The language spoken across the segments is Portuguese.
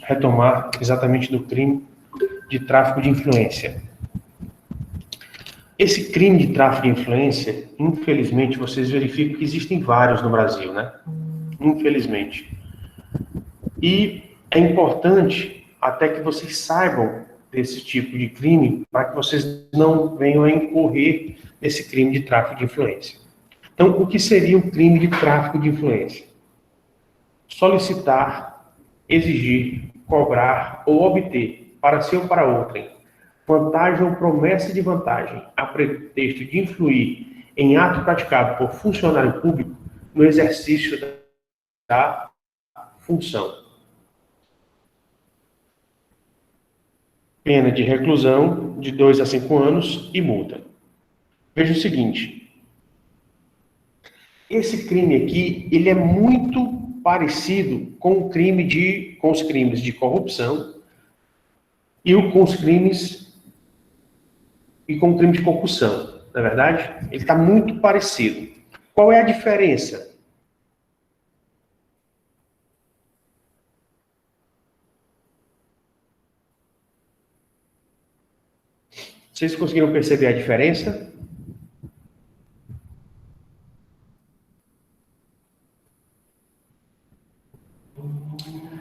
retomar exatamente do crime de tráfico de influência. Esse crime de tráfico de influência, infelizmente, vocês verificam que existem vários no Brasil, né? Infelizmente. E é importante até que vocês saibam desse tipo de crime para que vocês não venham a incorrer nesse crime de tráfico de influência. Então, o que seria o crime de tráfico de influência? Solicitar, exigir, cobrar ou obter, para si ou para outrem, vantagem ou promessa de vantagem, a pretexto de influir em ato praticado por funcionário público no exercício da função. Pena de reclusão de 2 a 5 anos e multa. Veja o seguinte, esse crime aqui, ele é muito parecido com os crimes de corrupção e com os crimes com o crime de concussão, não é verdade? Ele está muito parecido. Qual é a diferença? Vocês conseguiram perceber a diferença?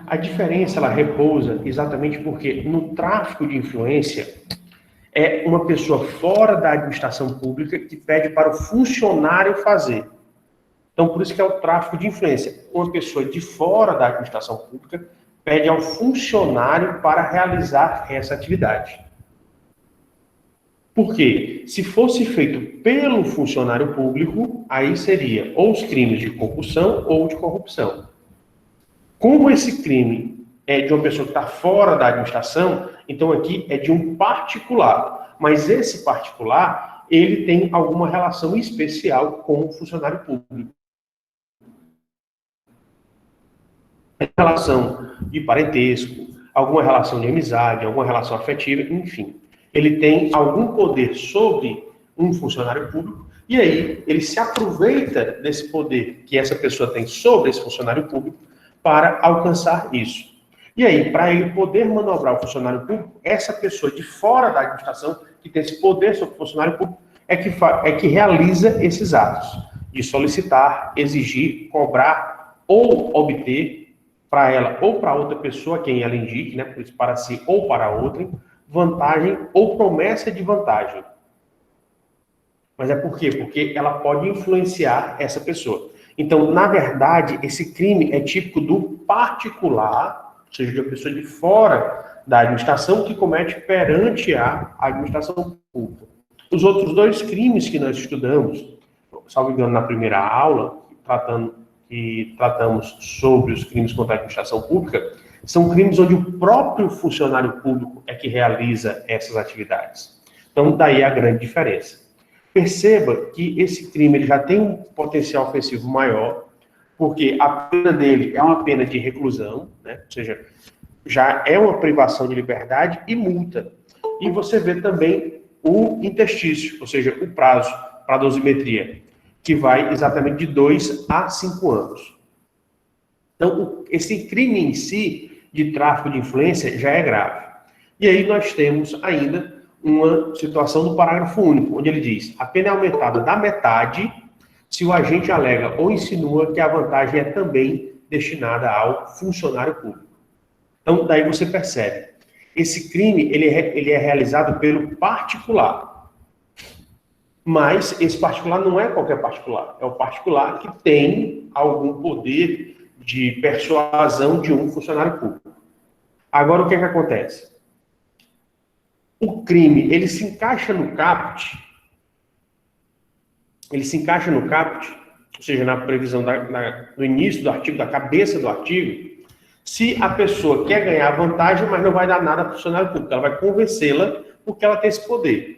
A diferença, ela repousa exatamente porque no tráfico de influência é uma pessoa fora da administração pública que pede para o funcionário fazer. Então, por isso que é o tráfico de influência. Uma pessoa de fora da administração pública pede ao funcionário para realizar essa atividade. Por quê? Se fosse feito pelo funcionário público, aí seria ou os crimes de concussão ou de corrupção. Como esse crime é de uma pessoa que está fora da administração, então aqui é de um particular. Mas esse particular, ele tem alguma relação especial com o funcionário público. Relação de parentesco, alguma relação de amizade, alguma relação afetiva, enfim. Ele tem algum poder sobre um funcionário público e aí ele se aproveita desse poder que essa pessoa tem sobre esse funcionário público para alcançar isso. E aí, para ele poder manobrar o funcionário público, essa pessoa de fora da administração, que tem esse poder sobre o funcionário público, é que realiza esses atos de solicitar, exigir, cobrar ou obter para ela ou para outra pessoa, quem ela indique, né, por isso para si ou para outrem, vantagem ou promessa de vantagem. Mas é por quê? Porque ela pode influenciar essa pessoa. Então, na verdade, esse crime é típico do particular, ou seja, de uma pessoa de fora da administração que comete perante a administração pública. Os outros dois crimes que nós estudamos, salvo engano, na primeira aula, tratamos sobre os crimes contra a administração pública, são crimes onde o próprio funcionário público é que realiza essas atividades. Então, daí a grande diferença. Perceba que esse crime ele já tem um potencial ofensivo maior, porque a pena dele é uma pena de reclusão, né? Ou seja, já é uma privação de liberdade e multa. E você vê também o interstício, ou seja, o prazo para a dosimetria, que vai exatamente de 2 a 5 anos. Então, esse crime em si, de tráfico de influência, já é grave. E aí nós temos ainda uma situação do parágrafo único, onde ele diz: a pena é aumentada da metade se o agente alega ou insinua que a vantagem é também destinada ao funcionário público. Então, daí você percebe, esse crime ele é realizado pelo particular. Mas esse particular não é qualquer particular, é o particular que tem algum poder de persuasão de um funcionário público. Agora, o que é que acontece? O crime, ele se encaixa no caput, ou seja, na previsão do início do artigo, da cabeça do artigo, se a pessoa quer ganhar vantagem, mas não vai dar nada para o funcionário público, ela vai convencê-la porque ela tem esse poder.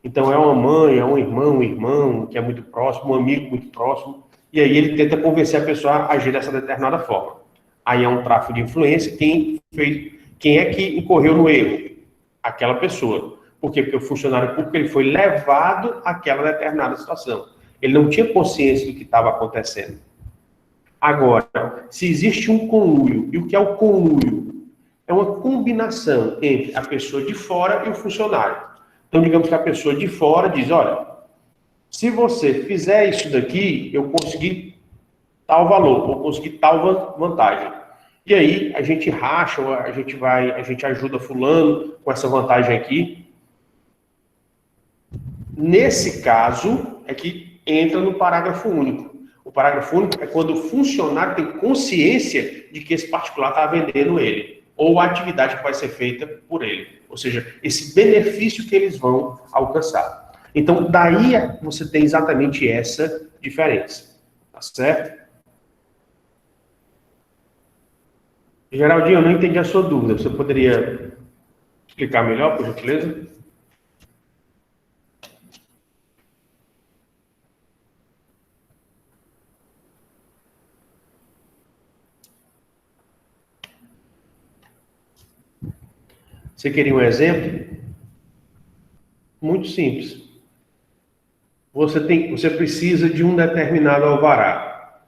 Então, é uma mãe, é um irmão que é muito próximo, um amigo muito próximo, e aí ele tenta convencer a pessoa a agir dessa determinada forma. Aí é um tráfico de influência, quem é que incorreu no erro? Aquela pessoa. Por quê? Porque o funcionário público ele foi levado àquela determinada situação. Ele não tinha consciência do que estava acontecendo. Agora, se existe um conluio, e o que é o conluio? É uma combinação entre a pessoa de fora e o funcionário. Então, digamos que a pessoa de fora diz, olha, se você fizer isso daqui, eu consegui tal valor, ou consegui tal vantagem. E aí, a gente racha, a gente ajuda fulano com essa vantagem aqui. Nesse caso, é que entra no parágrafo único. O parágrafo único é quando o funcionário tem consciência de que esse particular está vendendo ele, ou a atividade que vai ser feita por ele. Ou seja, esse benefício que eles vão alcançar. Então, daí você tem exatamente essa diferença. Tá certo? Geraldinho, eu não entendi a sua dúvida. Você poderia explicar melhor, por gentileza? Você queria um exemplo? Muito simples. Você precisa de um determinado alvará.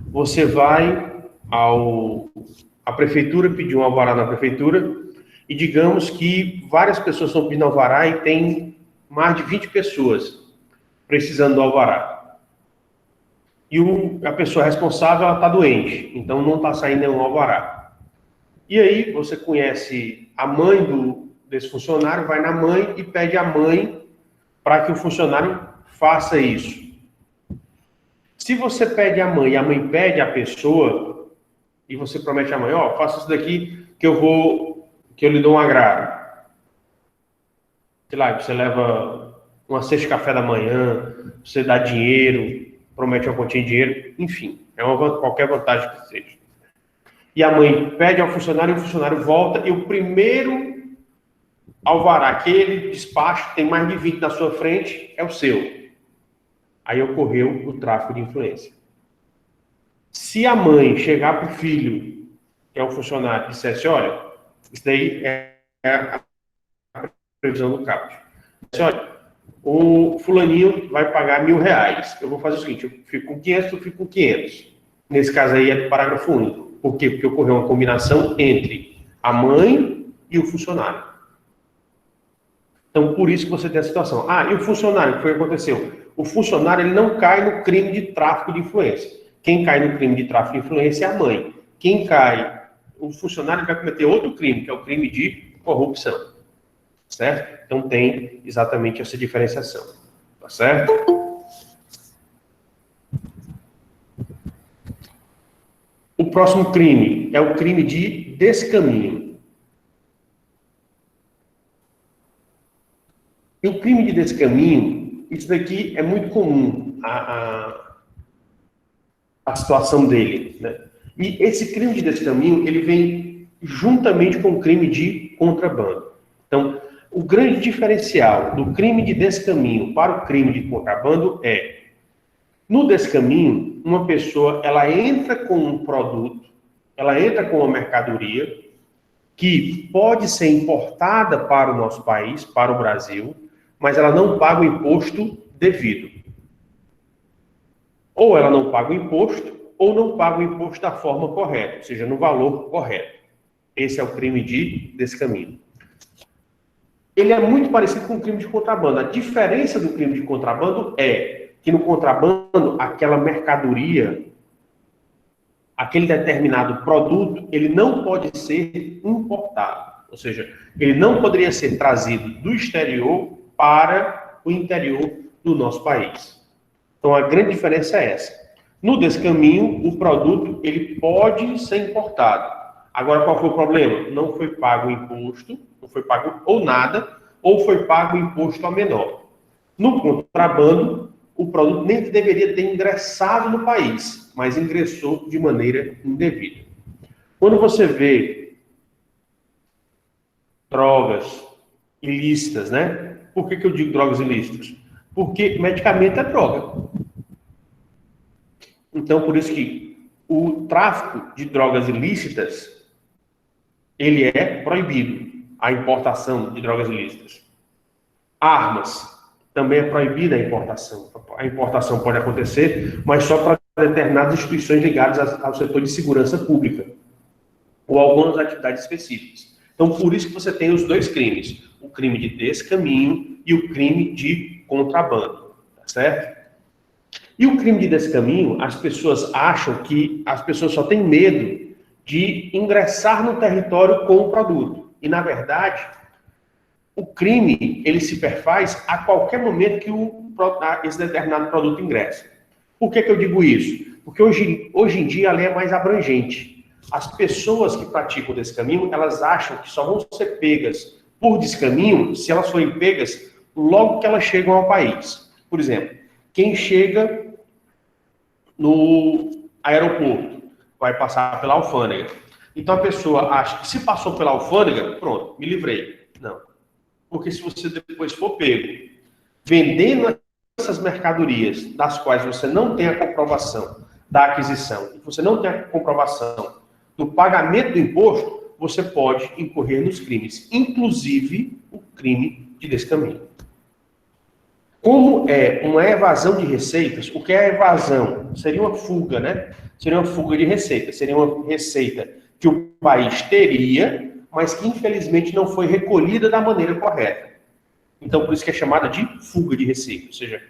Você vai à prefeitura pedir um alvará na prefeitura e digamos que várias pessoas estão pedindo alvará e tem mais de 20 pessoas precisando do alvará. E a pessoa responsável está doente, então não está saindo nenhum alvará. E aí você conhece a mãe desse funcionário, vai na mãe e pede à mãe para que o funcionário faça isso. Se você pede à mãe e a mãe pede à pessoa, e você promete à mãe, ó, faça isso daqui que eu lhe dou um agrado. Sei lá, você leva uma cesta de café da manhã, você dá dinheiro, promete uma quantia de dinheiro, enfim, qualquer vantagem que seja. E a mãe pede ao funcionário, e o funcionário volta, e o primeiro alvará que ele despacha, tem mais de 20 na sua frente, é o seu. Aí ocorreu o tráfico de influência. Se a mãe chegar para o filho, que é um funcionário, e dissesse, olha, isso daí é a previsão do CAPT. Disse, olha, o fulaninho vai pagar R$1.000. Eu vou fazer o seguinte, eu fico com 500, tu fica com 500. Nesse caso aí é do parágrafo único. Por quê? Porque ocorreu uma combinação entre a mãe e o funcionário. Então, por isso que você tem a situação. Ah, e o funcionário, o que foi que aconteceu? O funcionário ele não cai no crime de tráfico de influência. Quem cai no crime de tráfico de influência é a mãe. Quem cai, o funcionário vai cometer outro crime, que é o crime de corrupção. Certo? Então tem exatamente essa diferenciação. Tá certo? O próximo crime é o crime de descaminho. E o crime de descaminho, isso daqui é muito comum, a situação dele, né? E esse crime de descaminho, ele vem juntamente com o crime de contrabando. Então, o grande diferencial do crime de descaminho para o crime de contrabando é, no descaminho, uma pessoa, ela entra com um produto, ela entra com uma mercadoria que pode ser importada para o nosso país, para o Brasil, mas ela não paga o imposto devido. Ou ela não paga o imposto, ou não paga o imposto da forma correta, ou seja, no valor correto. Esse é o crime de descaminho. Ele é muito parecido com o crime de contrabando. A diferença do crime de contrabando é que no contrabando, aquela mercadoria, aquele determinado produto, ele não pode ser importado. Ou seja, ele não poderia ser trazido do exterior para o interior do nosso país. Então, a grande diferença é essa. No descaminho, o produto ele pode ser importado. Agora, qual foi o problema? Não foi pago o imposto, não foi pago ou nada, ou foi pago o imposto a menor. No contrabando, o produto nem deveria ter ingressado no país, mas ingressou de maneira indevida. Quando você vê drogas ilícitas, né? Por que eu digo drogas ilícitas? Porque medicamento é droga. Então, por isso que o tráfico de drogas ilícitas, ele é proibido, a importação de drogas ilícitas. Armas, também é proibida a importação. A importação pode acontecer, mas só para determinadas instituições ligadas ao setor de segurança pública, ou algumas atividades específicas. Então, por isso que você tem os dois crimes, o crime de descaminho e o crime de contrabando, tá certo? E o crime de descaminho, as pessoas acham que as pessoas só têm medo de ingressar no território com o produto. E, na verdade, o crime, ele se perfaz a qualquer momento que esse determinado produto ingressa. Por que eu digo isso? Porque hoje em dia a lei é mais abrangente. As pessoas que praticam descaminho, elas acham que só vão ser pegas por descaminho se elas forem pegas logo que elas chegam ao país. Por exemplo, quem chega no aeroporto vai passar pela alfândega. Então a pessoa acha que se passou pela alfândega, pronto, me livrei. Não. Porque se você depois for pego vendendo essas mercadorias das quais você não tem a comprovação da aquisição, e você não tem a comprovação do pagamento do imposto, você pode incorrer nos crimes, inclusive o crime de descaminho. Como é uma evasão de receitas, o que é evasão? Seria uma fuga, né? Seria uma fuga de receita. Seria uma receita que o país teria, mas que infelizmente não foi recolhida da maneira correta. Então, por isso que é chamada de fuga de receita. Ou seja,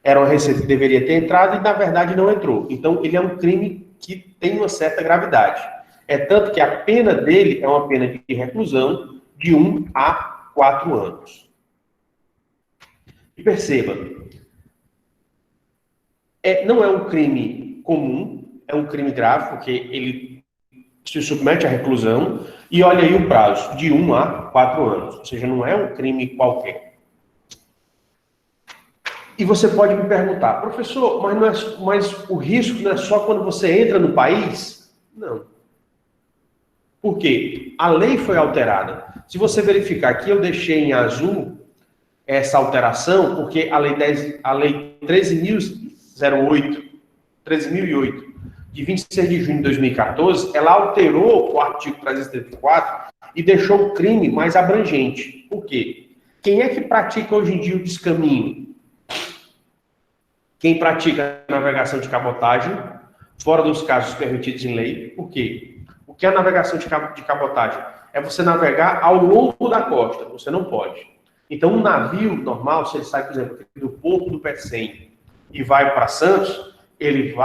era uma receita que deveria ter entrado e, na verdade, não entrou. Então, ele é um crime que tem uma certa gravidade. É tanto que a pena dele é uma pena de reclusão de 1 a 4 anos. E perceba, não é um crime comum, é um crime grave, porque ele se submete à reclusão, e olha aí o prazo, de 1 a 4 anos. Ou seja, não é um crime qualquer. E você pode me perguntar, professor, mas o risco não é só quando você entra no país? Não. Por quê? A lei foi alterada. Se você verificar aqui, eu deixei em azul essa alteração, porque a lei 13.008, de 26 de junho de 2014, ela alterou o artigo 334 e deixou o crime mais abrangente. Por quê? Quem é que pratica hoje em dia o descaminho? Quem pratica a navegação de cabotagem, fora dos casos permitidos em lei. Por quê? O que é a navegação de cabotagem? É você navegar ao longo da costa. Você não pode. Então, um navio normal, se ele sai, por exemplo, do Porto do Pecém e vai para Santos, ele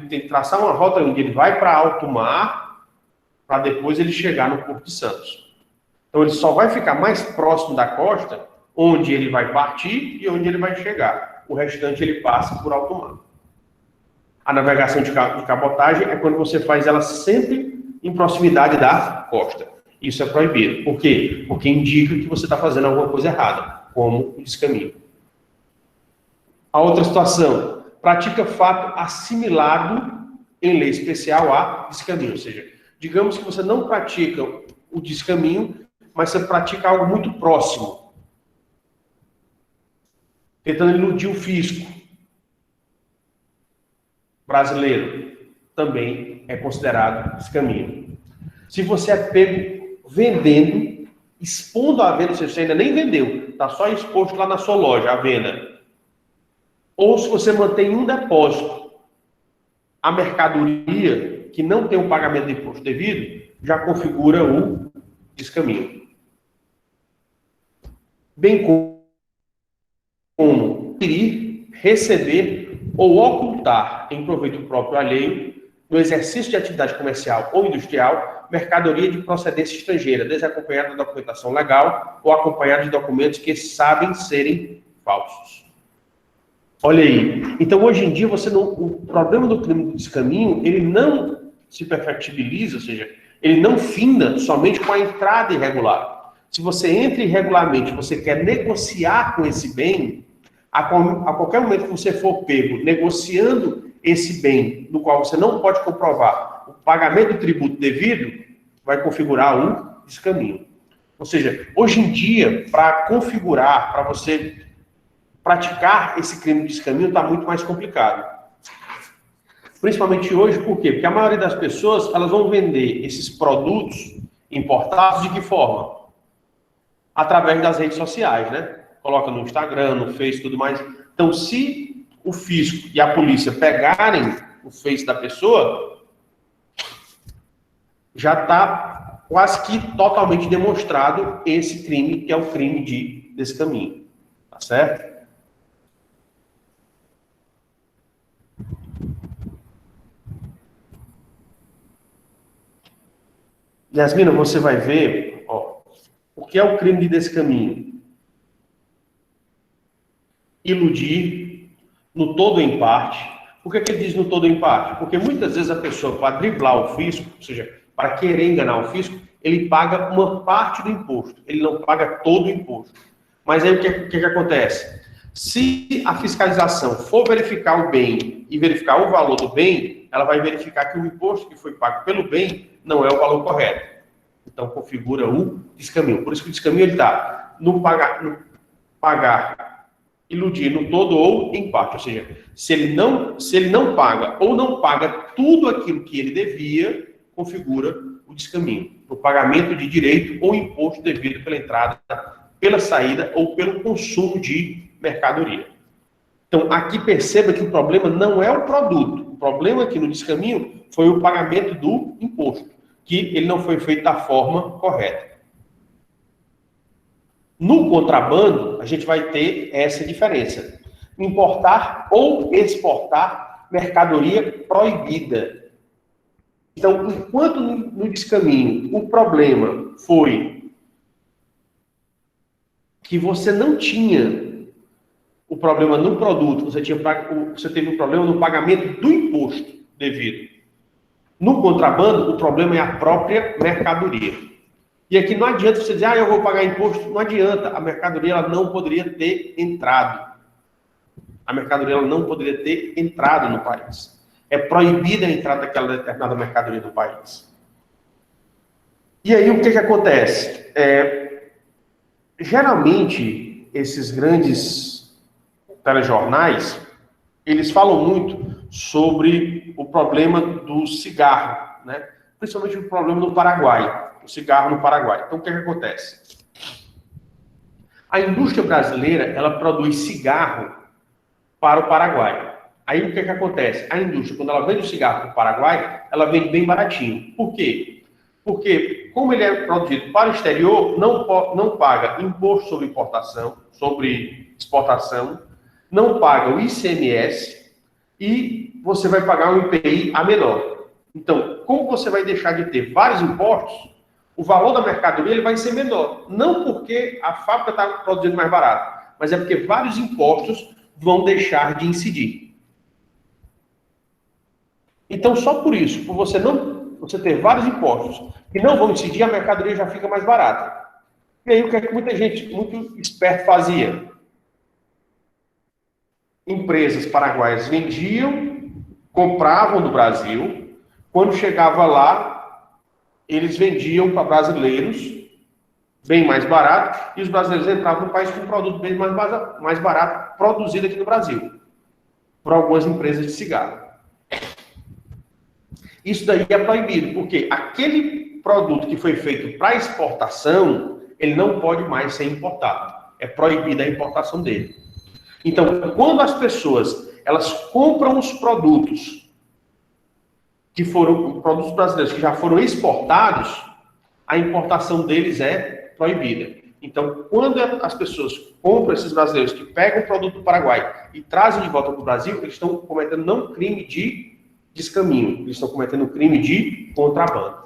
tem que traçar uma rota onde ele vai para alto mar, para depois ele chegar no Porto de Santos. Então, ele só vai ficar mais próximo da costa, onde ele vai partir e onde ele vai chegar. O restante ele passa por alto mar. A navegação de cabotagem é quando você faz ela sempre em proximidade da costa. Isso é proibido. Por quê? Porque indica que você está fazendo alguma coisa errada, como o descaminho. A outra situação, pratica fato assimilado em lei especial a descaminho. Ou seja, digamos que você não pratica o descaminho, mas você pratica algo muito próximo, tentando iludir o fisco brasileiro, também é considerado descaminho. Se você é pego vendendo, expondo a venda, você ainda nem vendeu, está só exposto lá na sua loja, a venda. Ou se você mantém um depósito, a mercadoria que não tem o pagamento de imposto devido, já configura o descaminho. Bem como adquirir, receber ou ocultar em proveito próprio alheio, no exercício de atividade comercial ou industrial, mercadoria de procedência estrangeira, desacompanhada de documentação legal ou acompanhada de documentos que sabem serem falsos. Olha aí. Então, hoje em dia, o problema do crime do descaminho, ele não se perfectibiliza, ou seja, ele não finda somente com a entrada irregular. Se você entra irregularmente, você quer negociar com esse bem, a qualquer momento que você for pego negociando esse bem, no qual você não pode comprovar o pagamento do tributo devido, vai configurar um descaminho. Ou seja, hoje em dia, para configurar, para você praticar esse crime de descaminho, está muito mais complicado. Principalmente hoje, por quê? Porque a maioria das pessoas, elas vão vender esses produtos importados de que forma? Através das redes sociais, né? Coloca no Instagram, no Face, tudo mais. Então, se o fisco e a polícia pegarem o Face da pessoa, já está quase que totalmente demonstrado esse crime, que é o crime de descaminho. Tá certo? Yasmina, você vai ver, ó, o que é o crime de descaminho? Iludir no todo ou em parte. Por que ele diz no todo ou em parte? Porque muitas vezes a pessoa, para driblar o fisco, ou seja, para querer enganar o fisco, ele paga uma parte do imposto, ele não paga todo o imposto. Mas aí o que acontece? Se a fiscalização for verificar o bem e verificar o valor do bem, ela vai verificar que o imposto que foi pago pelo bem não é o valor correto. Então configura o descaminho. Por isso que o descaminho está no pagar, iludir no todo ou em parte. Ou seja, se ele não paga ou não paga tudo aquilo que ele devia, configura o descaminho. No pagamento de direito ou imposto devido pela entrada, pela saída ou pelo consumo de mercadoria. Então, aqui perceba que o problema não é o produto. O problema aqui no descaminho foi o pagamento do imposto, que ele não foi feito da forma correta. No contrabando, a gente vai ter essa diferença. Importar ou exportar mercadoria proibida. Então, enquanto no descaminho o problema foi que você não tinha o problema no produto, você teve um problema no pagamento do imposto devido. No contrabando, o problema é a própria mercadoria. E aqui não adianta você dizer, eu vou pagar imposto. Não adianta, a mercadoria ela não poderia ter entrado. A mercadoria ela não poderia ter entrado no país. É proibida a entrada daquela determinada mercadoria no país. E aí o que acontece? Geralmente, esses grandes telejornais, eles falam muito sobre o problema do cigarro, né? Principalmente o problema do Paraguai, o cigarro no Paraguai. Então, o que acontece? A indústria brasileira, ela produz cigarro para o Paraguai. Aí, o que acontece? A indústria, quando ela vende o cigarro para o Paraguai, ela vende bem baratinho. Por quê? Porque, como ele é produzido para o exterior, não paga imposto sobre importação, sobre exportação, não paga o ICMS e você vai pagar um IPI a menor. Então, como você vai deixar de ter vários impostos, o valor da mercadoria ele vai ser menor. Não porque a fábrica está produzindo mais barato, mas é porque vários impostos vão deixar de incidir. Então, só por isso, por você ter vários impostos que não vão incidir, a mercadoria já fica mais barata. E aí, o que é que muita gente, muito esperto, fazia? Empresas paraguaias vendiam, compravam do Brasil, quando chegava lá, eles vendiam para brasileiros, bem mais barato, e os brasileiros entravam no país com um produto bem mais barato, produzido aqui no Brasil, por algumas empresas de cigarro. Isso daí é proibido, porque aquele produto que foi feito para exportação, ele não pode mais ser importado. É proibida a importação dele. Então, quando as pessoas elas compram os produtos que foram produtos brasileiros que já foram exportados, a importação deles é proibida. Então, quando as pessoas compram esses brasileiros que pegam o produto do Paraguai e trazem de volta para o Brasil, eles estão cometendo não um crime de descaminho, eles estão cometendo um crime de contrabando.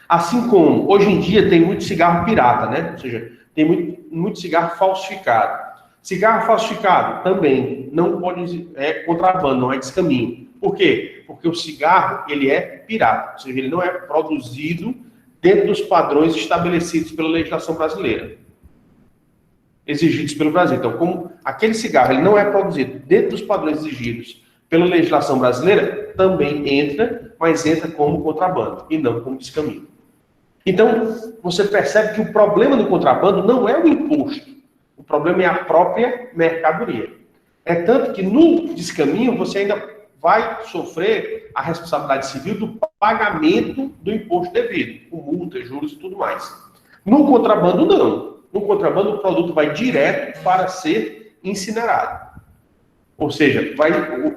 Assim como, hoje em dia, tem muito cigarro pirata, né? Ou seja, tem muito cigarro falsificado. Cigarro falsificado também não pode, é contrabando, não é descaminho. Por quê? Porque o cigarro, ele é pirata, ou seja, ele não é produzido dentro dos padrões estabelecidos pela legislação brasileira, exigidos pelo Brasil. Então, como aquele cigarro ele não é produzido dentro dos padrões exigidos pela legislação brasileira, também entra, mas entra como contrabando e não como descaminho. Então, você percebe que o problema do contrabando não é o imposto, o problema é a própria mercadoria. É tanto que no descaminho você ainda vai sofrer a responsabilidade civil do pagamento do imposto devido, com multas, juros e tudo mais. No contrabando, não. No contrabando, o produto vai direto para ser incinerado. Ou seja,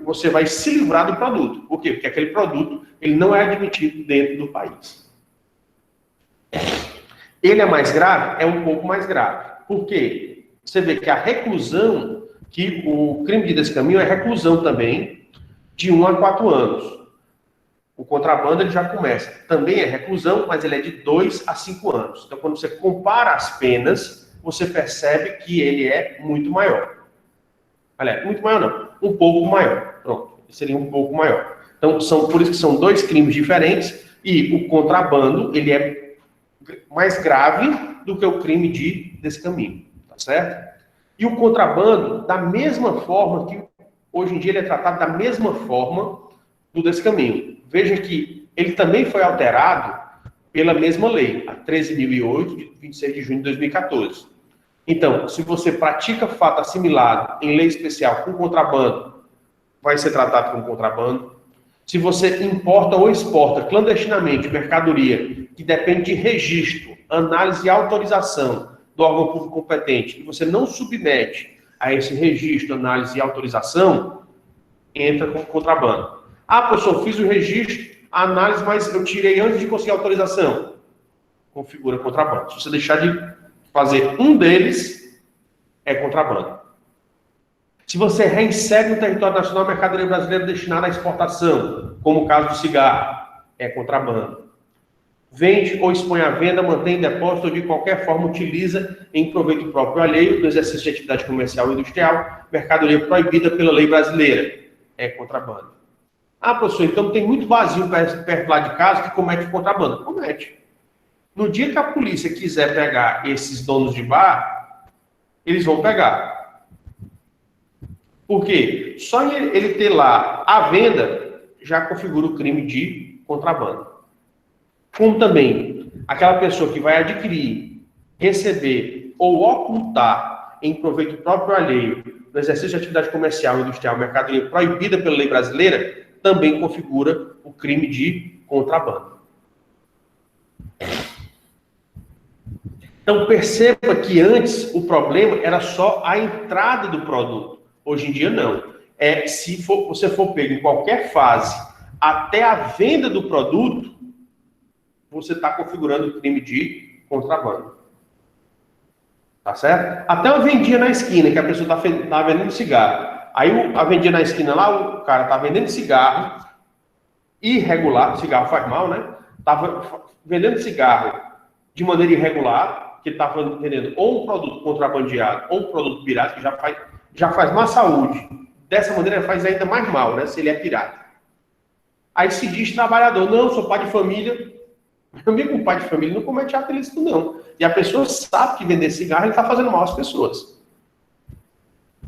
você vai se livrar do produto. Por quê? Porque aquele produto ele não é admitido dentro do país. Ele é mais grave? É um pouco mais grave. Por quê? Você vê que a reclusão, que o crime de descaminho é reclusão também, de 1 a 4 anos. O contrabando ele já começa. Também é reclusão, mas ele é de 2 a 5 anos. Então, quando você compara as penas, você percebe que ele é muito maior. Aliás, muito maior não, um pouco maior. Pronto, seria um pouco maior. Então, por isso que são dois crimes diferentes e o contrabando, ele é mais grave do que o crime de descaminho, tá certo? E o contrabando, da mesma forma que hoje em dia ele é tratado da mesma forma do descaminho. Veja que ele também foi alterado pela mesma lei, a 13.008, de 26 de junho de 2014. Então, se você pratica fato assimilado em lei especial com contrabando, vai ser tratado como contrabando. Se você importa ou exporta clandestinamente mercadoria que depende de registro, análise e autorização do órgão público competente, e você não submete a esse registro, análise e autorização, entra como contrabando. Ah, professor, fiz o registro, a análise, mas eu tirei antes de conseguir a autorização. Configura contrabando. Se você deixar de fazer um deles, é contrabando. Se você reinsere no território nacional mercadoria brasileira destinada à exportação, como o caso do cigarro, é contrabando. Vende ou expõe à venda, mantém em depósito ou de qualquer forma utiliza em proveito próprio alheio, no exercício de atividade comercial ou industrial, mercadoria proibida pela lei brasileira, é contrabando. Ah, professor, então tem muito vazio perto lá de casa que comete contrabando. Comete. No dia que a polícia quiser pegar esses donos de bar, eles vão pegar. Por quê? Só ele ter lá a venda já configura o crime de contrabando. Como também aquela pessoa que vai adquirir, receber ou ocultar em proveito próprio alheio, no exercício de atividade comercial, industrial, mercadoria proibida pela lei brasileira, também configura o crime de contrabando. Então, perceba que antes o problema era só a entrada do produto. Hoje em dia, não. Se você for pego em qualquer fase até a venda do produto, você está configurando o crime de contrabando. Tá certo? Até uma vendinha na esquina, que a pessoa está vendendo cigarro. Aí a vendinha na esquina lá, o cara está vendendo cigarro irregular, cigarro faz mal, né? Estava vendendo cigarro de maneira irregular, que ele estava vendendo ou um produto contrabandeado ou um produto pirata, que já faz má saúde. Dessa maneira faz ainda mais mal, né? Se ele é pirata. Aí se diz trabalhador, não, sou pai de família. Meu amigo, pai de família não comete ato ilícito, não. E a pessoa sabe que vender cigarro ele está fazendo mal às pessoas.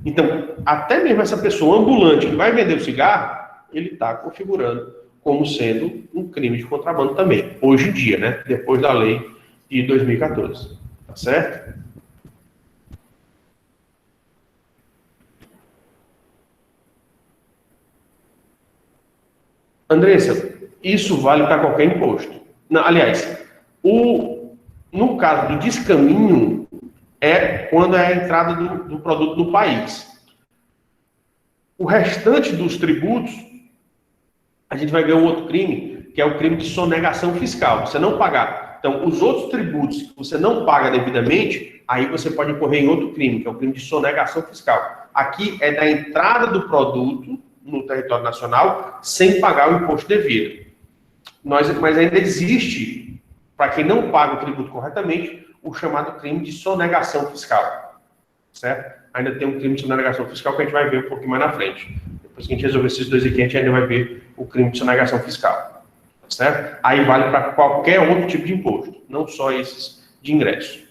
Então, até mesmo essa pessoa ambulante que vai vender o cigarro, ele está configurando como sendo um crime de contrabando também. Hoje em dia, né? Depois da lei de 2014. Tá certo? Andressa, isso vale para qualquer imposto. Não, aliás, no caso do descaminho, é quando é a entrada do produto no país. O restante dos tributos, a gente vai ver um outro crime, que é o crime de sonegação fiscal. Você não pagar. Então, os outros tributos que você não paga devidamente, aí você pode incorrer em outro crime, que é o crime de sonegação fiscal. Aqui é da entrada do produto no território nacional sem pagar o imposto devido. Mas ainda existe, para quem não paga o tributo corretamente, o chamado crime de sonegação fiscal. Certo? Ainda tem um crime de sonegação fiscal que a gente vai ver um pouquinho mais na frente. Depois que a gente resolver esses dois aqui, a gente ainda vai ver o crime de sonegação fiscal. Certo? Aí vale para qualquer outro tipo de imposto, não só esses de ingresso.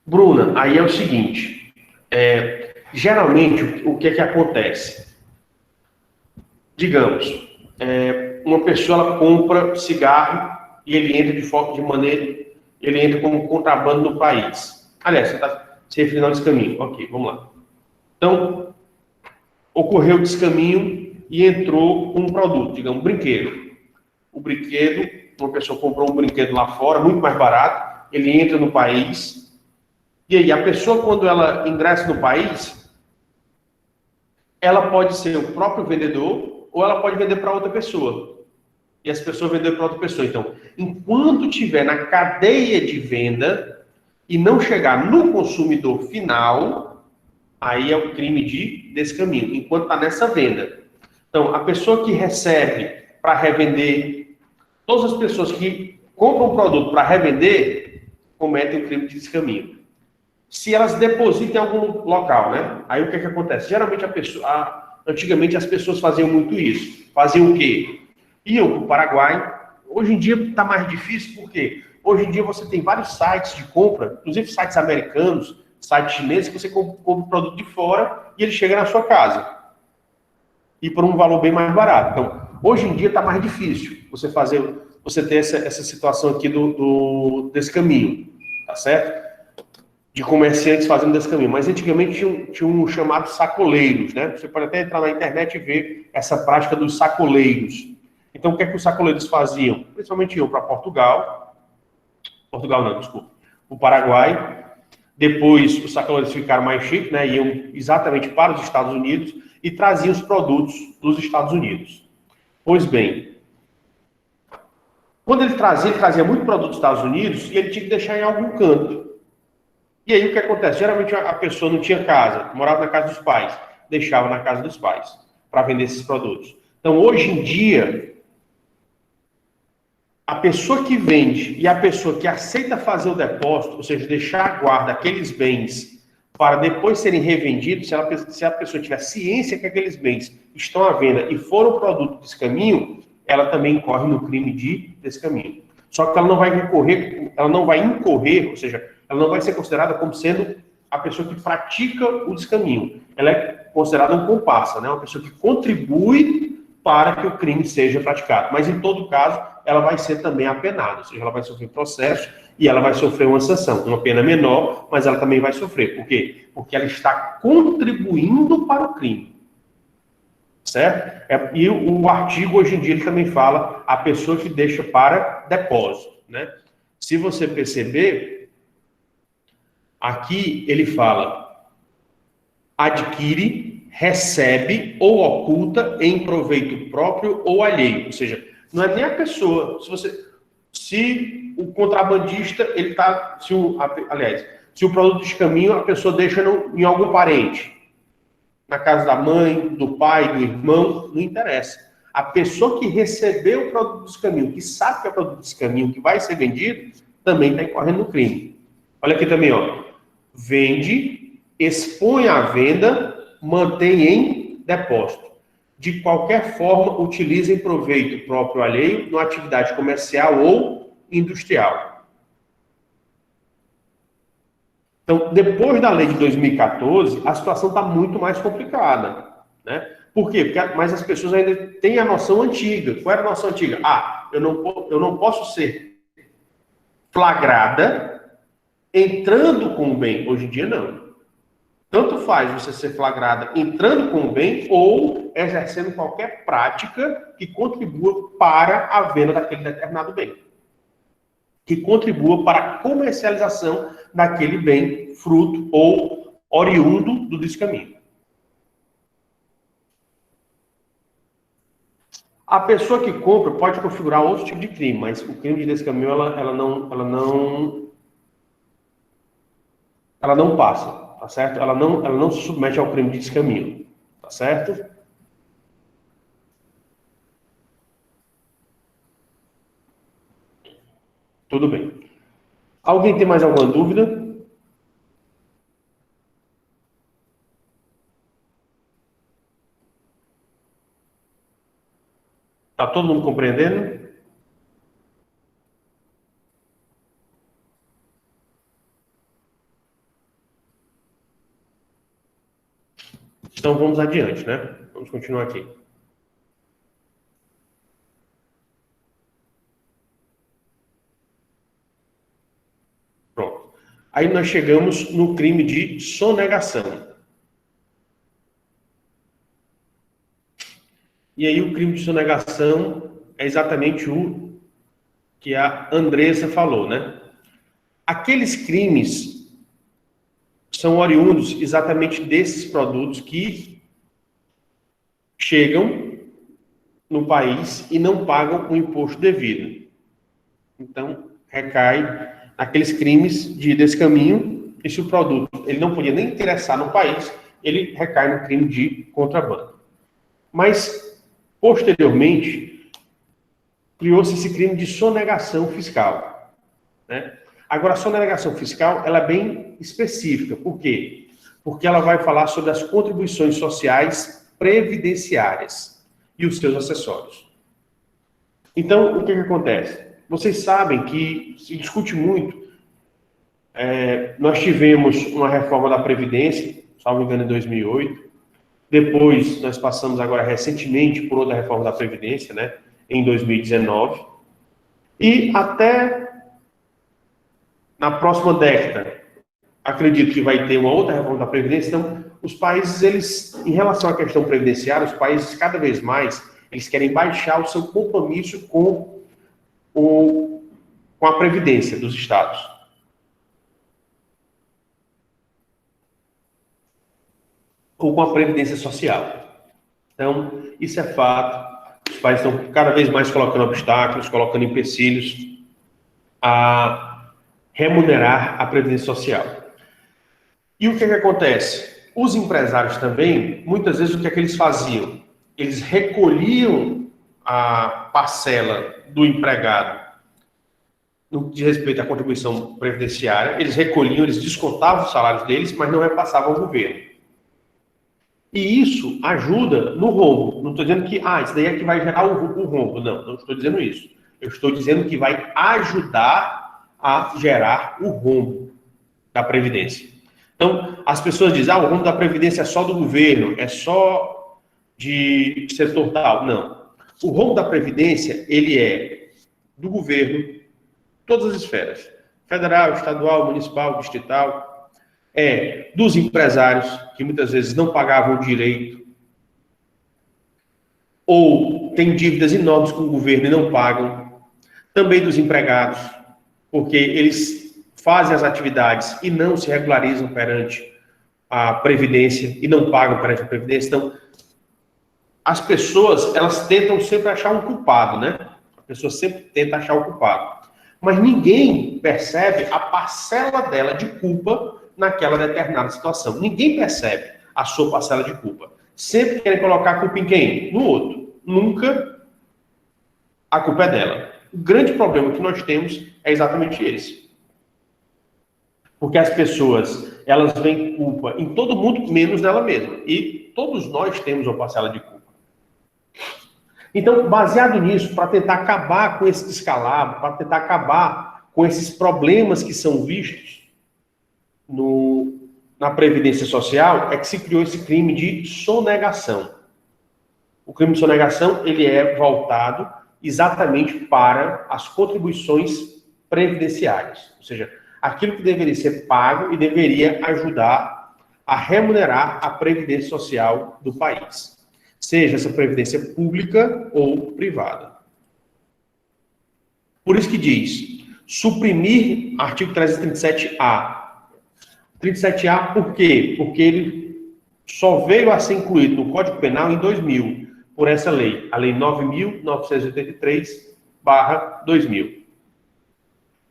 Bruna, aí é o seguinte, geralmente o que é que acontece? Digamos, uma pessoa ela compra cigarro e ele entra ele entra como contrabando no país. Aliás, você está se referindo ao descaminho. Ok, vamos lá. Então, ocorreu o descaminho e entrou um produto, digamos, um brinquedo. o brinquedo, uma pessoa comprou um brinquedo lá fora, muito mais barato, ele entra no país, e aí a pessoa, quando ela ingressa no país, ela pode ser o próprio vendedor, ou ela pode vender para outra pessoa. E as pessoas venderam para outra pessoa. Então, enquanto estiver na cadeia de venda e não chegar no consumidor final, aí é o crime de descaminho, enquanto está nessa venda. Então, a pessoa que recebe para revender, todas as pessoas que compram um produto para revender, cometem o crime de descaminho. Se elas depositam em algum local, né? Aí o que acontece? Geralmente antigamente as pessoas faziam muito isso. Faziam o quê? Iam para o Paraguai. Hoje em dia está mais difícil, porque hoje em dia você tem vários sites de compra, inclusive sites americanos, sites chineses, que você compra o produto de fora e ele chega na sua casa. E por um valor bem mais barato. Então, hoje em dia está mais difícil você ter essa situação aqui desse caminho, tá certo? De comerciantes fazendo desse caminho. Mas antigamente tinha um chamado sacoleiros, né? Você pode até entrar na internet e ver essa prática dos sacoleiros. Então, o que é que os sacoleiros faziam? Principalmente iam para Portugal não, desculpa, o Paraguai. Depois, os sacoleiros ficaram mais chiques, né? Iam exatamente para os Estados Unidos e traziam os produtos dos Estados Unidos. Pois bem, quando ele trazia muito produto dos Estados Unidos, e ele tinha que deixar em algum canto. E aí o que acontece? Geralmente a pessoa não tinha casa, morava na casa dos pais, deixava na casa dos pais para vender esses produtos. Então, hoje em dia, a pessoa que vende e a pessoa que aceita fazer o depósito, ou seja, deixar a guarda aqueles bens para depois serem revendidos, se a pessoa tiver ciência que aqueles bens estão à venda e foram produto desse caminho, ela também incorre no crime de descaminho. Só que ela não vai incorrer, ou seja, ela não vai ser considerada como sendo a pessoa que pratica o descaminho. Ela é considerada um comparsa, né? Uma pessoa que contribui para que o crime seja praticado. Mas, em todo caso, ela vai ser também apenada, ou seja, ela vai sofrer processo e ela vai sofrer uma sanção. Uma pena menor, mas ela também vai sofrer. Por quê? Porque ela está contribuindo para o crime. Certo? E o artigo, hoje em dia, ele também fala a pessoa que deixa para depósito, né? Se você perceber, aqui ele fala adquire, recebe ou oculta em proveito próprio ou alheio. Ou seja, não é nem a pessoa. Se o contrabandista, ele está... se o produto de caminho, a pessoa deixa em algum parente, na casa da mãe, do pai, do irmão, não interessa. A pessoa que recebeu o produto desse caminho, que sabe que é o produto desse caminho, que vai ser vendido, também está incorrendo no crime. Olha aqui também, ó. Vende, expõe à venda, mantém em depósito. De qualquer forma, utiliza em proveito próprio alheio, numa atividade comercial ou industrial. Então, depois da lei de 2014, a situação está muito mais complicada, né? Por quê? Mas as pessoas ainda têm a noção antiga. Qual era a noção antiga? Eu não posso ser flagrada entrando com o bem. Hoje em dia, não. Tanto faz você ser flagrada entrando com o bem ou exercendo qualquer prática que contribua para a venda daquele determinado bem. Que contribua para a comercialização daquele bem, fruto ou oriundo do descaminho. A pessoa que compra pode configurar outro tipo de crime, mas o crime de descaminho ela não passa, tá certo? Ela não se submete ao crime de descaminho, tá certo? Tudo bem. Alguém tem mais alguma dúvida? Tá todo mundo compreendendo? Então vamos adiante, né? Vamos continuar aqui. Pronto. Aí nós chegamos no crime de sonegação. E aí o crime de sonegação é exatamente o que a Andressa falou, né? Aqueles crimes são oriundos exatamente desses produtos que chegam no país e não pagam o imposto devido. Então, recai naqueles crimes desse caminho, e se o produto ele não podia nem interessar no país, ele recai no crime de contrabando. Mas, posteriormente, criou-se esse crime de sonegação fiscal, né? Agora, a sonegação fiscal ela é bem específica. Por quê? Porque ela vai falar sobre as contribuições sociais previdenciárias e os seus acessórios. Então, o que acontece? Vocês sabem que se discute muito. Nós tivemos uma reforma da Previdência, salvo engano, em 2008. Depois, nós passamos agora recentemente por outra reforma da Previdência, né, em 2019. E até na próxima década, acredito que vai ter uma outra reforma da Previdência. Então, os países, eles, em relação à questão previdenciária, os países cada vez mais, eles querem baixar o seu compromisso com a Previdência dos Estados. Ou com a Previdência Social. Então, isso é fato. Os países estão cada vez mais colocando obstáculos, colocando empecilhos a remunerar a Previdência Social. E o que acontece? Os empresários também, muitas vezes, o que é que eles faziam? Eles recolhiam a parcela do empregado no que diz respeito à contribuição previdenciária, eles recolhiam, eles descontavam os salários deles, mas não repassavam ao governo. E isso ajuda no rombo. Não estou dizendo que isso daí é que vai gerar o rombo. Não estou dizendo isso. Eu estou dizendo que vai ajudar a gerar o rombo da Previdência. Então, as pessoas dizem, o rombo da Previdência é só do governo, é só de setor tal. Não. O rombo da Previdência, ele é do governo, todas as esferas. Federal, estadual, municipal, distrital. Dos empresários, que muitas vezes não pagavam direito, ou têm dívidas enormes com o governo e não pagam. Também dos empregados, porque eles fazem as atividades e não se regularizam perante a Previdência e não pagam perante a Previdência. Então, as pessoas, elas tentam sempre achar um culpado, né? A pessoa sempre tenta achar o culpado. Mas ninguém percebe a parcela dela de culpa naquela determinada situação. Ninguém percebe a sua parcela de culpa. Sempre querem colocar a culpa em quem? No outro. Nunca a culpa é dela. O grande problema que nós temos é exatamente esse. Porque as pessoas, elas veem culpa em todo mundo, menos nela mesma. E todos nós temos uma parcela de culpa. Então, baseado nisso, para tentar acabar com esse descalabro, para tentar acabar com esses problemas que são vistos na Previdência Social, é que se criou esse crime de sonegação. O crime de sonegação, ele é voltado exatamente para as contribuições previdenciárias. Ou seja, aquilo que deveria ser pago e deveria ajudar a remunerar a Previdência Social do país. Seja essa previdência pública ou privada. Por isso que diz, suprimir artigo 337-A. 37A por quê? Porque ele só veio a ser incluído no Código Penal em 2000, por essa lei, a Lei 9.983/2000.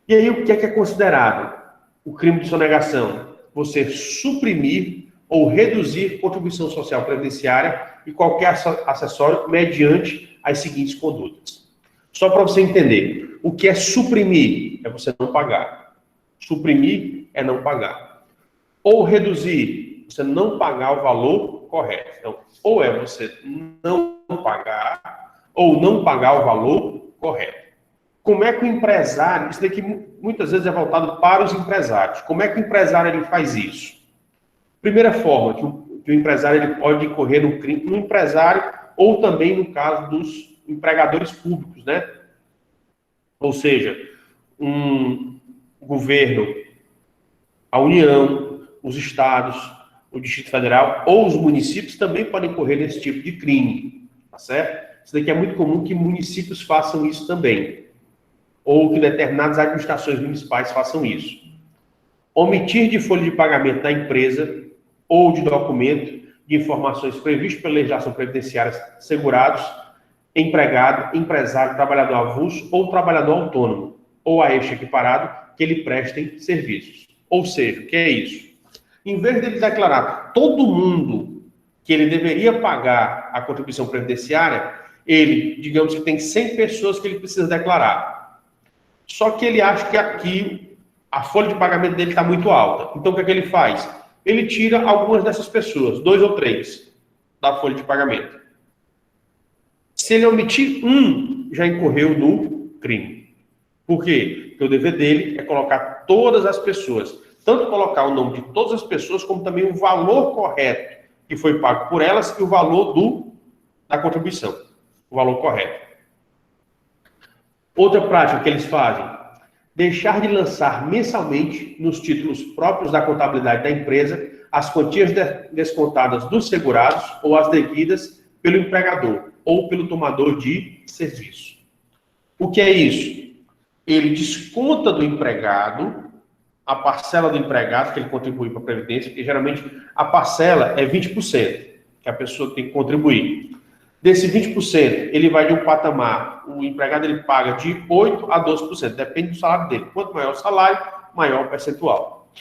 E aí o que é considerado o crime de sonegação? Você suprimir ou reduzir contribuição social previdenciária e qualquer acessório mediante as seguintes condutas. Só para você entender, o que é suprimir? É você não pagar. Suprimir é não pagar. Ou reduzir, você não pagar o valor correto. Então, ou é você não pagar, ou não pagar o valor correto. Como é que o empresário, isso daqui muitas vezes é voltado para os empresários, como é que o empresário ele faz isso? Primeira forma que o empresário ele pode incorrer no crime, no empresário ou também no caso dos empregadores públicos, né? Ou seja, um governo, a União, os estados, o Distrito Federal ou os municípios também podem incorrer nesse tipo de crime, tá certo? Isso daqui é muito comum que municípios façam isso também, ou que determinadas administrações municipais façam isso. Omitir de folha de pagamento da empresa ou de documento de informações previstas pela legislação previdenciária segurados, empregado, empresário, trabalhador avulso ou trabalhador autônomo, ou a este equiparado, que lhe prestem serviços. Ou seja, o que é isso? Em vez dele declarar todo mundo que ele deveria pagar a contribuição previdenciária, ele, digamos que tem 100 pessoas que ele precisa declarar. Só que ele acha que aqui a folha de pagamento dele está muito alta. Então, o que é que ele faz? Ele tira algumas dessas pessoas, 2 ou 3, da folha de pagamento. Se ele omitir um, já incorreu no crime. Por quê? Porque o dever dele é colocar todas as pessoas. Tanto colocar o nome de todas as pessoas, como também o valor correto que foi pago por elas e o valor da contribuição. O valor correto. Outra prática que eles fazem: deixar de lançar mensalmente nos títulos próprios da contabilidade da empresa as quantias descontadas dos segurados ou as devidas pelo empregador ou pelo tomador de serviço. O que é isso? Ele desconta do empregado a parcela do empregado que ele contribui para a Previdência, porque geralmente a parcela é 20% que a pessoa tem que contribuir. Desse 20%, ele vai de um patamar, o empregado ele paga de 8% a 12%, depende do salário dele. Quanto maior o salário, maior o percentual.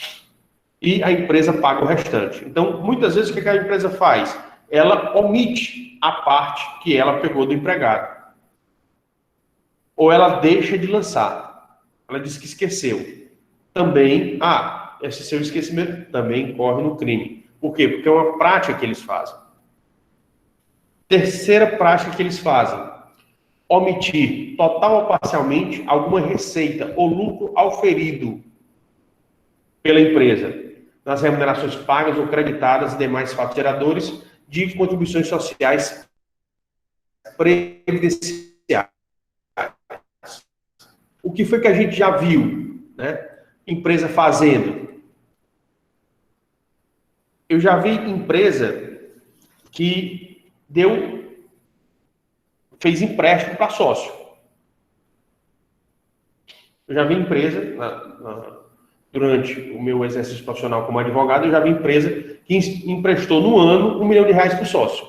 E a empresa paga o restante. Então, muitas vezes, o que a empresa faz? Ela omite a parte que ela pegou do empregado. Ou ela deixa de lançar. Ela diz que esqueceu. Também, esse seu esquecimento também incorre no crime. Por quê? Porque é uma prática que eles fazem. Terceira prática que eles fazem: omitir, total ou parcialmente, alguma receita ou lucro auferido pela empresa nas remunerações pagas ou creditadas e demais fatos geradores de contribuições sociais previdenciárias. O que foi que a gente já viu, né? Empresa fazendo. Eu já vi empresa que fez empréstimo para sócio. Eu já vi empresa, durante o meu exercício profissional como advogado, eu já vi empresa que emprestou no ano R$1 milhão para o sócio.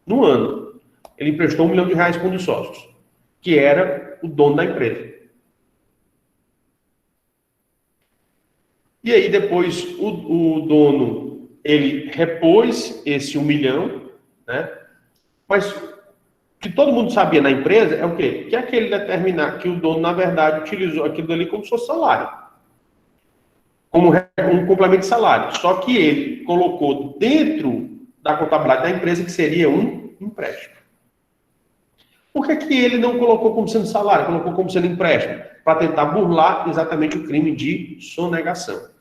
No ano. Ele emprestou R$1 milhão para um dos sócios, que era o dono da empresa. E aí depois o dono, ele repôs esse 1 milhão, né? Mas o que todo mundo sabia na empresa é o quê? Que o dono, na verdade, utilizou aquilo ali como se fosse salário. Como um complemento de salário. Só que ele colocou dentro da contabilidade da empresa que seria um empréstimo. Por que ele não colocou como sendo salário, colocou como sendo empréstimo? Para tentar burlar exatamente o crime de sonegação.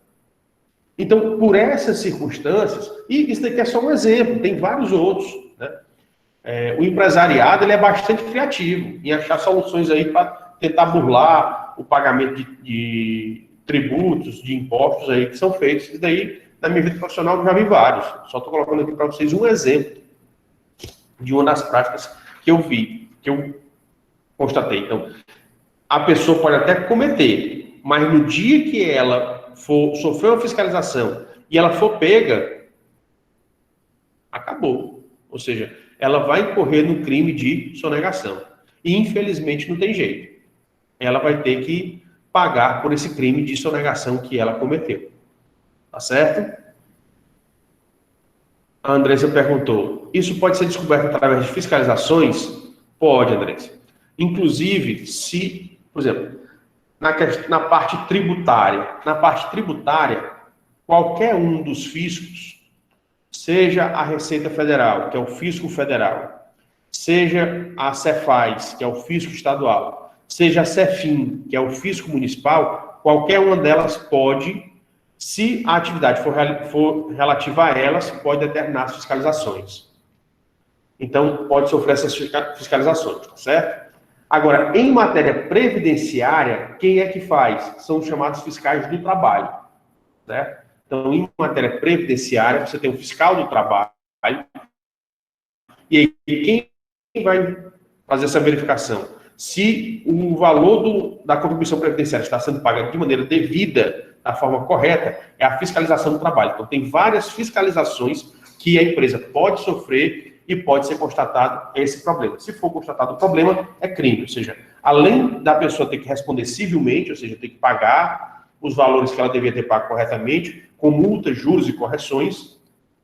Então, por essas circunstâncias, e isso daqui é só um exemplo, tem vários outros, né? O empresariado ele é bastante criativo em achar soluções aí para tentar burlar o pagamento de tributos, de impostos aí que são feitos. Isso daí, na minha vida profissional, eu já vi vários. Só estou colocando aqui para vocês um exemplo de uma das práticas que eu vi, que eu constatei. Então, a pessoa pode até cometer, mas no dia que ela sofrer uma fiscalização e ela for pega, acabou. Ou seja, ela vai incorrer no crime de sonegação. E, infelizmente, não tem jeito. Ela vai ter que pagar por esse crime de sonegação que ela cometeu. Tá certo? A Andressa perguntou: isso pode ser descoberto através de fiscalizações? Pode, Andressa. Inclusive, se, por exemplo, na parte tributária, qualquer um dos fiscos, seja a Receita Federal, que é o fisco federal, seja a Cefaz, que é o fisco estadual, seja a Cefim, que é o fisco municipal, qualquer uma delas pode, se a atividade for relativa a elas, pode determinar as fiscalizações. Então, pode sofrer essas fiscalizações, tá certo? Agora, em matéria previdenciária, quem é que faz? São os chamados fiscais do trabalho, né? Então, em matéria previdenciária, você tem o fiscal do trabalho, e aí quem vai fazer essa verificação? Se o valor da contribuição previdenciária está sendo pago de maneira devida, da forma correta, é a fiscalização do trabalho. Então, tem várias fiscalizações que a empresa pode sofrer e pode ser constatado esse problema. Se for constatado o problema, é crime. Ou seja, além da pessoa ter que responder civilmente, ou seja, ter que pagar os valores que ela devia ter pago corretamente, com multas, juros e correções,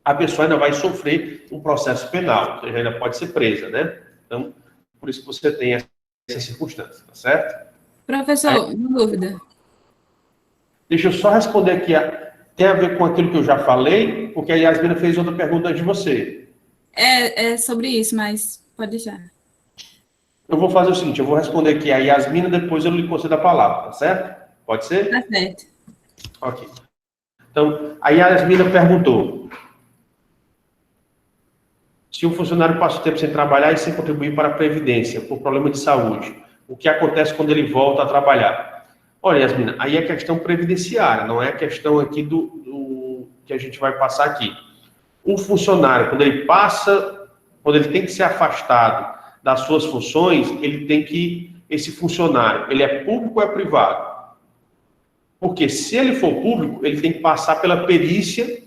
a pessoa ainda vai sofrer um processo penal, ou seja, ainda pode ser presa, né? Então, por isso que você tem essa circunstância, tá certo? Professor, uma dúvida. Deixa eu só responder aqui, tem a ver com aquilo que eu já falei, porque a Yasmina fez outra pergunta antes de você. É sobre isso, mas pode deixar. Eu vou fazer o seguinte, eu vou responder aqui a Yasmina, depois eu lhe concedo a palavra, tá certo? Pode ser? Tá certo. Ok. Então, a Yasmina perguntou se um funcionário passa o tempo sem trabalhar e sem contribuir para a Previdência, por problema de saúde, o que acontece quando ele volta a trabalhar? Olha, Yasmina, aí é questão previdenciária, não é questão aqui do que a gente vai passar aqui. O funcionário, quando ele tem que ser afastado das suas funções, esse funcionário, ele é público ou é privado? Porque se ele for público, ele tem que passar pela perícia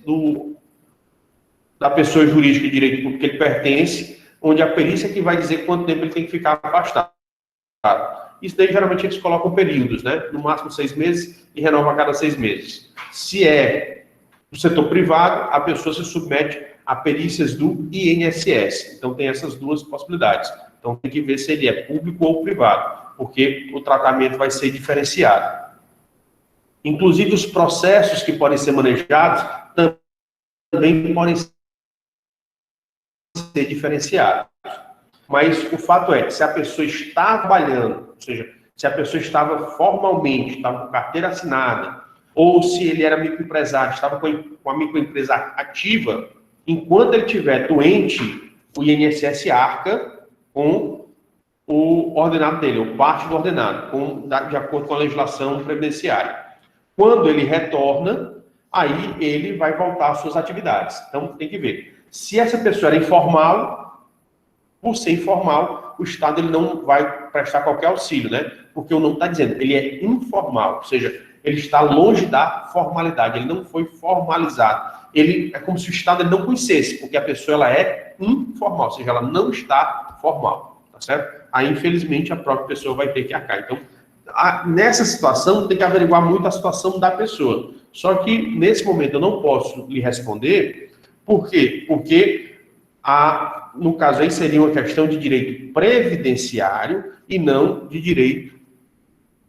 da pessoa jurídica de direito público que ele pertence, onde a perícia é que vai dizer quanto tempo ele tem que ficar afastado. Isso daí, geralmente, eles colocam períodos, né? No máximo 6 meses e renova a cada 6 meses. Se é do setor privado, a pessoa se submete a perícias do INSS. Então, tem essas duas possibilidades. Então, tem que ver se ele é público ou privado, porque o tratamento vai ser diferenciado. Inclusive, os processos que podem ser manejados também podem ser diferenciados. Mas o fato é que se a pessoa está trabalhando, ou seja, se a pessoa estava formalmente, estava com carteira assinada, ou se ele era microempresário, estava com a microempresa ativa, enquanto ele estiver doente, o INSS arca com o ordenado dele, ou parte do ordenado, de acordo com a legislação previdenciária. Quando ele retorna, aí ele vai voltar às suas atividades. Então, tem que ver. Se essa pessoa era informal, por ser informal, o Estado ele não vai prestar qualquer auxílio, né? Porque o nome está dizendo, ele é informal, ou seja, ele está longe da formalidade, ele não foi formalizado. Ele é como se o Estado ele não conhecesse, porque a pessoa ela é informal, ou seja, ela não está formal, tá certo? Aí, infelizmente, a própria pessoa vai ter que arcar. Então, nessa situação, tem que averiguar muito a situação da pessoa. Só que, nesse momento, eu não posso lhe responder. Por quê? Porque no caso aí seria uma questão de direito previdenciário e não de direito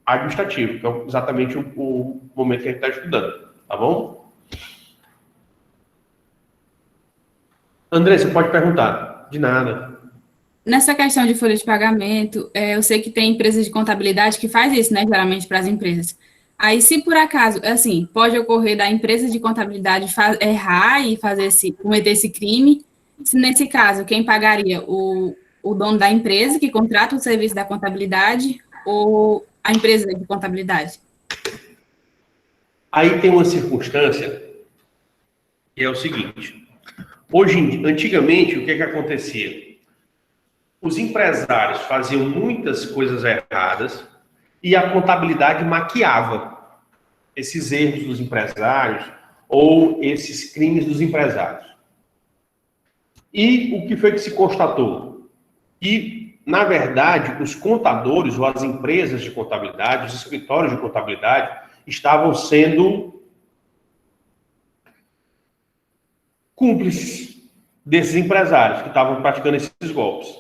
administrativo, que é exatamente o momento que a gente está estudando, tá bom? André, você pode perguntar. De nada. Nessa questão de folha de pagamento, eu sei que tem empresas de contabilidade que faz isso, né, geralmente para as empresas. Aí, se por acaso, assim, pode ocorrer da empresa de contabilidade errar e cometer esse crime, se nesse caso, quem pagaria? O dono da empresa que contrata o serviço da contabilidade ou a empresa de contabilidade? Aí tem uma circunstância que é o seguinte. Antigamente, o que acontecia? Os empresários faziam muitas coisas erradas e a contabilidade maquiava esses erros dos empresários ou esses crimes dos empresários. E o que foi que se constatou? Que, na verdade, os contadores ou as empresas de contabilidade, os escritórios de contabilidade, estavam sendo cúmplices desses empresários que estavam praticando esses golpes.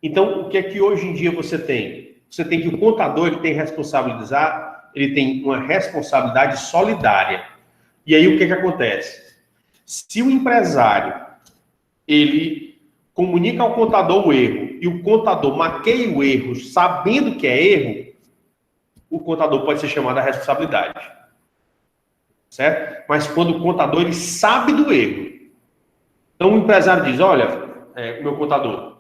Então, o que é que hoje em dia você tem? Você tem que o contador ele tem uma responsabilidade solidária. E aí o que acontece? Se o empresário ele comunica ao contador o erro e o contador maqueia o erro sabendo que é erro, o contador pode ser chamado à responsabilidade. Certo? Mas quando o contador ele sabe do erro. Então o empresário diz, olha, meu contador,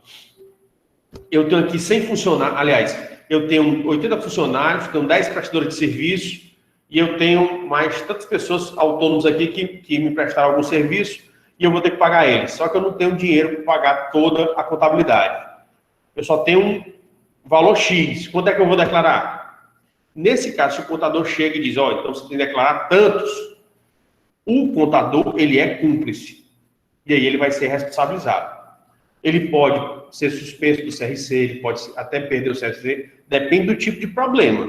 eu tenho aqui 100 funcionários, aliás, eu tenho 80 funcionários, tenho 10 prestadores de serviço e eu tenho mais tantas pessoas autônomas aqui que me prestaram algum serviço e eu vou ter que pagar eles. Só que eu não tenho dinheiro para pagar toda a contabilidade. eu só tenho um valor X, quanto é que eu vou declarar? Nesse caso, se o contador chega e diz, ó, então você tem que declarar tantos, o contador, ele é cúmplice. E aí ele vai ser responsabilizado. Ele pode ser suspenso do CRC, ele pode até perder o CRC, depende do tipo de problema,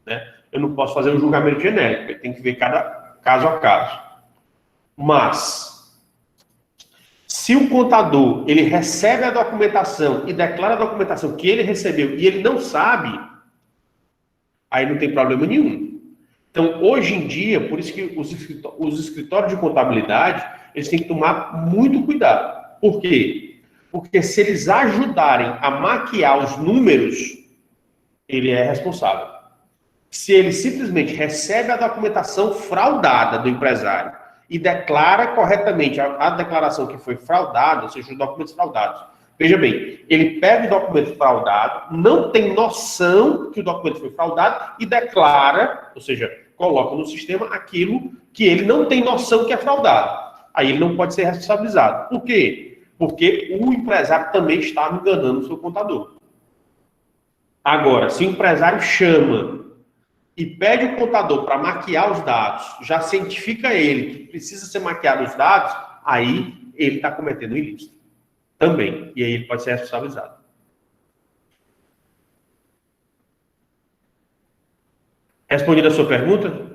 né? Eu não posso fazer um julgamento genérico, ele tem que ver cada caso a caso. Mas, se o contador, ele recebe a documentação e declara a documentação que ele recebeu e ele não sabe, aí não tem problema nenhum. Então, hoje em dia, por isso que os escritórios de contabilidade, eles têm que tomar muito cuidado. Por quê? Porque se eles ajudarem a maquiar os números, ele é responsável. Se ele simplesmente recebe a documentação fraudada do empresário e declara corretamente a declaração que foi fraudada, ou seja, os documentos fraudados. Veja bem, ele pega o documento fraudado, não tem noção que o documento foi fraudado e declara, ou seja, coloca no sistema aquilo que ele não tem noção que é fraudado. Aí ele não pode ser responsabilizado. Por quê? Porque o empresário também está enganando o seu contador. Agora, se o empresário chama e pede o contador para maquiar os dados, já cientifica ele que precisa ser maquiado os dados, aí ele está cometendo um ilícito também. E aí ele pode ser responsabilizado. Respondida a sua pergunta?